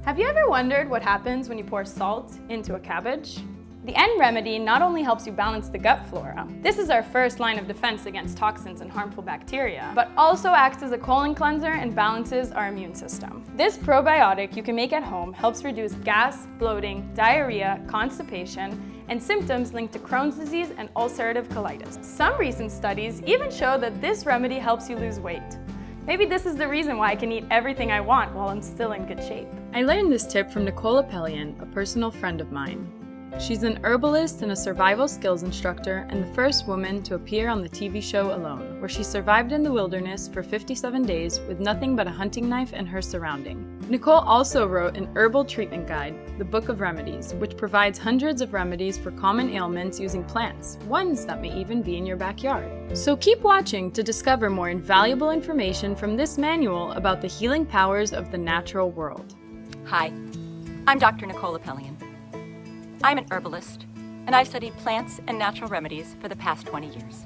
Have you ever wondered what happens when you pour salt into a cabbage? The N remedy not only helps you balance the gut flora, this is our first line of defense against toxins and harmful bacteria, but also acts as a colon cleanser and balances our immune system. This probiotic you can make at home helps reduce gas, bloating, diarrhea, constipation, and symptoms linked to Crohn's disease and ulcerative colitis. Some recent studies even show that this remedy helps you lose weight. Maybe this is the reason why I can eat everything I want while I'm still in good shape. I learned this tip from Nicole Appelian, a personal friend of mine. She's an herbalist and a survival skills instructor and the first woman to appear on the TV show Alone, where she survived in the wilderness for 57 days with nothing but a hunting knife and her surrounding. Nicole also wrote an herbal treatment guide, the Book of Remedies, which provides hundreds of remedies for common ailments using plants, ones that may even be in your backyard. So keep watching to discover more invaluable information from this manual about the healing powers of the natural world. Hi, I'm Dr. Nicole Appelian. I'm an herbalist, and I've studied plants and natural remedies for the past 20 years.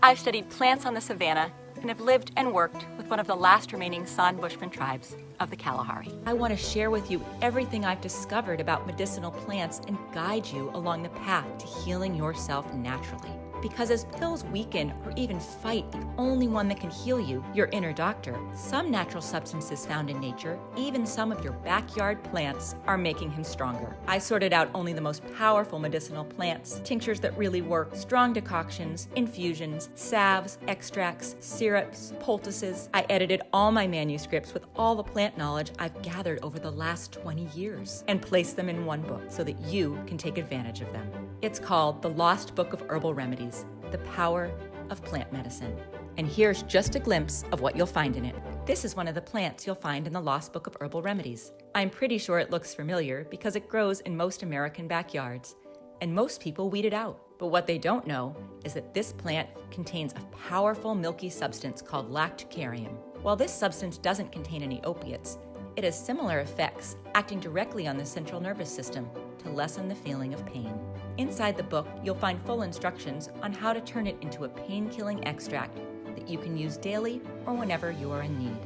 I've studied plants on the savanna and have lived and worked with one of the last remaining San Bushman tribes of the Kalahari. I want to share with you everything I've discovered about medicinal plants and guide you along the path to healing yourself naturally. Because as pills weaken or even fight the only one that can heal you, your inner doctor, some natural substances found in nature, even some of your backyard plants, are making him stronger. I sorted out only the most powerful medicinal plants, tinctures that really work, strong decoctions, infusions, salves, extracts, syrups, poultices. I edited all my manuscripts with all the plant knowledge I've gathered over the last 20 years and placed them in one book so that you can take advantage of them. It's called The Lost Book of Herbal Remedies, The Power of Plant Medicine. And here's just a glimpse of what you'll find in it. This is one of the plants you'll find in the Lost Book of Herbal Remedies. I'm pretty sure it looks familiar because it grows in most American backyards, and most people weed it out. But what they don't know is that this plant contains a powerful milky substance called lactucarium. While this substance doesn't contain any opiates, it has similar effects, acting directly on the central nervous system to lessen the feeling of pain. Inside the book, you'll find full instructions on how to turn it into a pain-killing extract that you can use daily or whenever you are in need.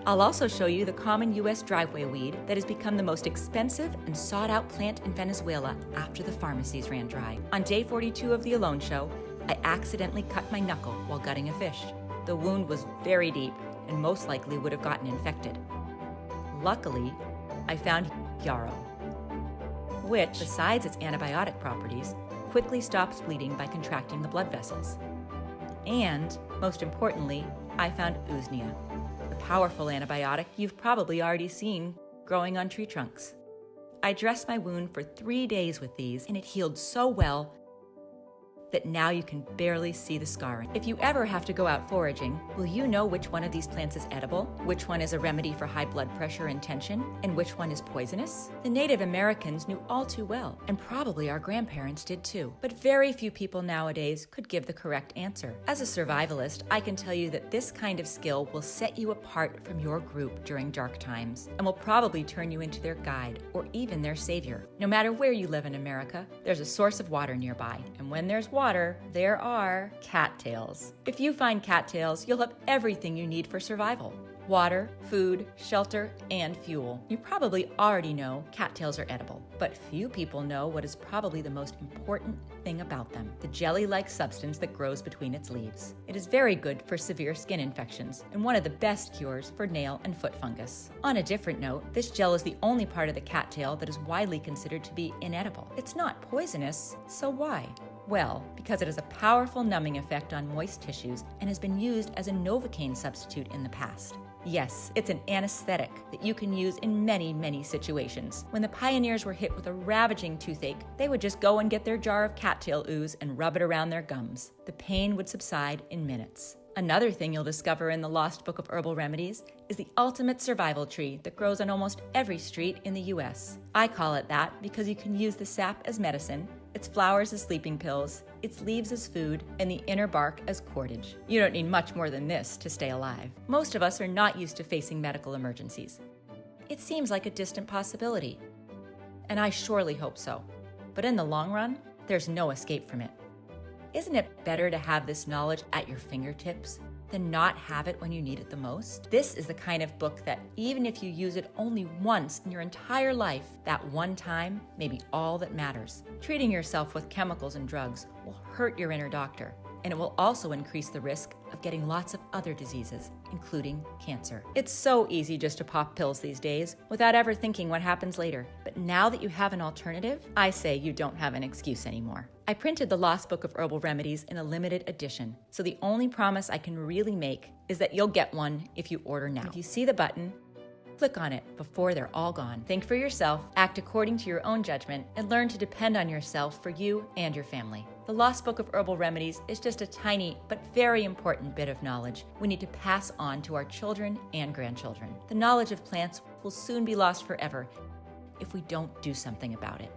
I'll also show you the common U.S. driveway weed that has become the most expensive and sought-out plant in Venezuela after the pharmacies ran dry. On day 42 of the Alone Show, I accidentally cut my knuckle while gutting a fish. The wound was very deep and most likely would have gotten infected. Luckily, I found yarrow, which, besides its antibiotic properties, quickly stops bleeding by contracting the blood vessels. And, most importantly, I found usnea, the powerful antibiotic you've probably already seen growing on tree trunks. I dressed my wound for 3 days with these, and it healed so well that now you can barely see the scarring. If you ever have to go out foraging, will you know which one of these plants is edible, which one is a remedy for high blood pressure and tension, and which one is poisonous? The Native Americans knew all too well, and probably our grandparents did too. But very few people nowadays could give the correct answer. As a survivalist, I can tell you that this kind of skill will set you apart from your group during dark times, and will probably turn you into their guide, or even their savior. No matter where you live in America, there's a source of water nearby, and when there's water, there are cattails. If you find cattails, you'll have everything you need for survival. Water, food, shelter, and fuel. You probably already know cattails are edible, but few people know what is probably the most important thing about them, the jelly-like substance that grows between its leaves. It is very good for severe skin infections and one of the best cures for nail and foot fungus. On a different note, this gel is the only part of the cattail that is widely considered to be inedible. It's not poisonous, so why? Well, because it has a powerful numbing effect on moist tissues and has been used as a Novocaine substitute in the past. Yes, it's an anesthetic that you can use in many, many situations. When the pioneers were hit with a ravaging toothache, they would just go and get their jar of cattail ooze and rub it around their gums. The pain would subside in minutes. Another thing you'll discover in the Lost Book of Herbal Remedies is the ultimate survival tree that grows on almost every street in the U.S. I call it that because you can use the sap as medicine, its flowers as sleeping pills, its leaves as food, and the inner bark as cordage. You don't need much more than this to stay alive. Most of us are not used to facing medical emergencies. It seems like a distant possibility, and I surely hope so. But in the long run, there's no escape from it. Isn't it better to have this knowledge at your fingertips then not have it when you need it the most? This is the kind of book that even if you use it only once in your entire life, that one time may be all that matters. Treating yourself with chemicals and drugs will hurt your inner doctor, and it will also increase the risk of getting lots of other diseases, including cancer. It's so easy just to pop pills these days without ever thinking what happens later. But now that you have an alternative, I say you don't have an excuse anymore. I printed the Lost Book of Herbal Remedies in a limited edition, so the only promise I can really make is that you'll get one if you order now. If you see the button, click on it before they're all gone. Think for yourself, act according to your own judgment, and learn to depend on yourself for you and your family. The Lost Book of Herbal Remedies is just a tiny but very important bit of knowledge we need to pass on to our children and grandchildren. The knowledge of plants will soon be lost forever if we don't do something about it.